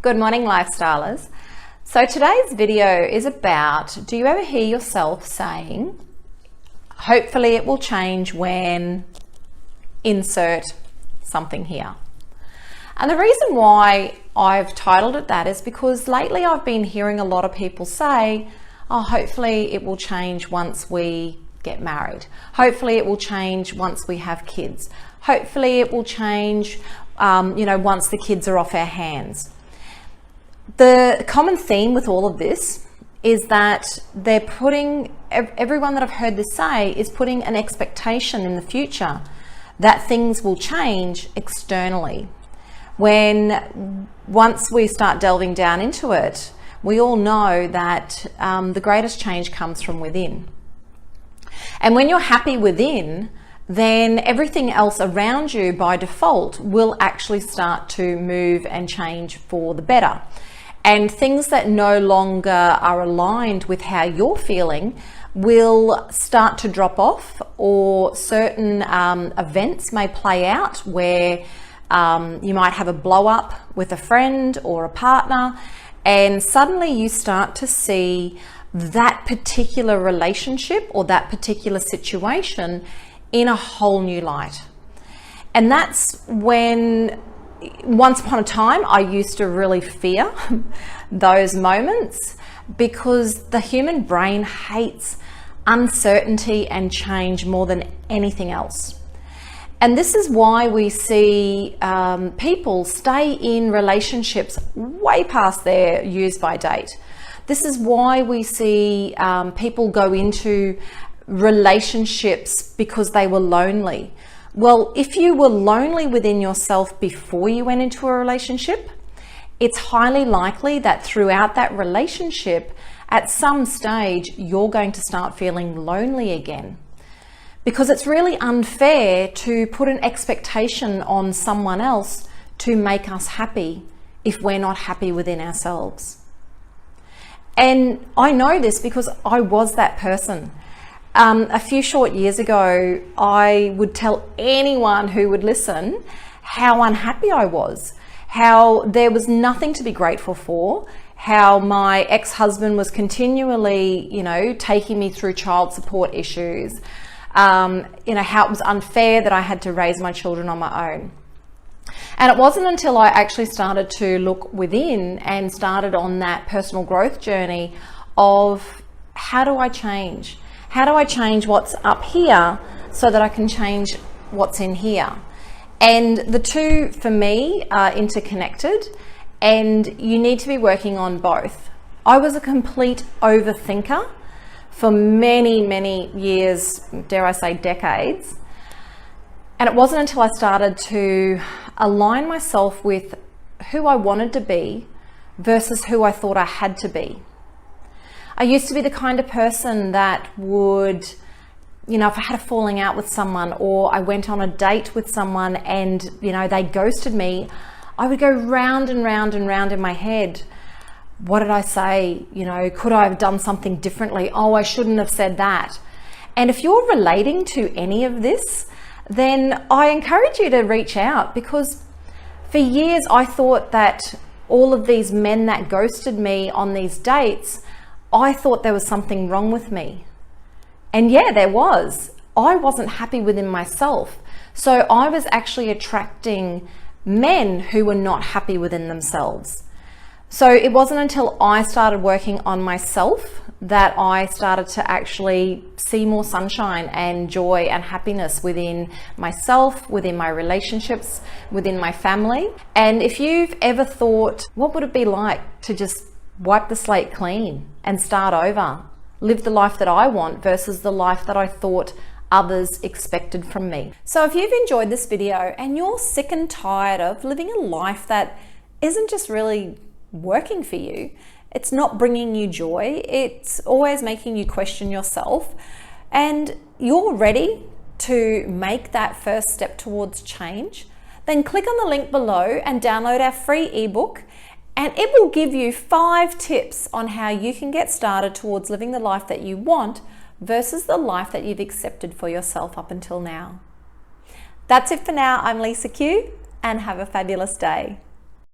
Good morning, lifestylers. So today's video is about, do you ever hear yourself saying, hopefully it will change when insert something here? And the reason why I've titled it that is because lately I've been hearing a lot of people say, oh, hopefully it will change once we get married. Hopefully it will change once we have kids. Hopefully it will change, once the kids are off our hands. The common theme with all of this is that they're putting, everyone that I've heard this say is putting an expectation in the future that things will change externally. When once we start delving down into it, we all know that the greatest change comes from within. And when you're happy within, then everything else around you by default will actually start to move and change for the better. And things that no longer are aligned with how you're feeling will start to drop off, or certain events may play out where you might have a blow up with a friend or a partner, and suddenly you start to see that particular relationship or that particular situation in a whole new light. And that's when, once upon a time, I used to really fear those moments, because the human brain hates uncertainty and change more than anything else. And this is why we see people stay in relationships way past their use by date. This is why we see people go into relationships because they were lonely. Well, if you were lonely within yourself before you went into a relationship, it's highly likely that throughout that relationship, at some stage, you're going to start feeling lonely again. Because it's really unfair to put an expectation on someone else to make us happy if we're not happy within ourselves. And I know this because I was that person. A few short years ago, I would tell anyone who would listen how unhappy I was, how there was nothing to be grateful for, how my ex-husband was continually, taking me through child support issues, how it was unfair that I had to raise my children on my own. And it wasn't until I actually started to look within and started on that personal growth journey of, how do I change? How do I change what's up here so that I can change what's in here? And the two, for me, are interconnected, and you need to be working on both. I was a complete overthinker for many, many years, dare I say decades. And it wasn't until I started to align myself with who I wanted to be versus who I thought I had to be. I used to be the kind of person that would, if I had a falling out with someone, or I went on a date with someone and, they ghosted me, I would go round and round and round in my head. What did I say? Could I have done something differently? Oh, I shouldn't have said that. And if you're relating to any of this, then I encourage you to reach out, because for years I thought that all of these men that ghosted me on these dates, I thought there was something wrong with me. And yeah, there was. I wasn't happy within myself. So I was actually attracting men who were not happy within themselves. So it wasn't until I started working on myself that I started to actually see more sunshine and joy and happiness within myself, within my relationships, within my family. And if you've ever thought, what would it be like to just wipe the slate clean and start over, live the life that I want versus the life that I thought others expected from me? So if you've enjoyed this video and you're sick and tired of living a life that isn't just really working for you, it's not bringing you joy, it's always making you question yourself, and you're ready to make that first step towards change, then click on the link below and download our free ebook, and it will give you 5 tips on how you can get started towards living the life that you want versus the life that you've accepted for yourself up until now. That's it for now. I'm Lisa Q, and have a fabulous day.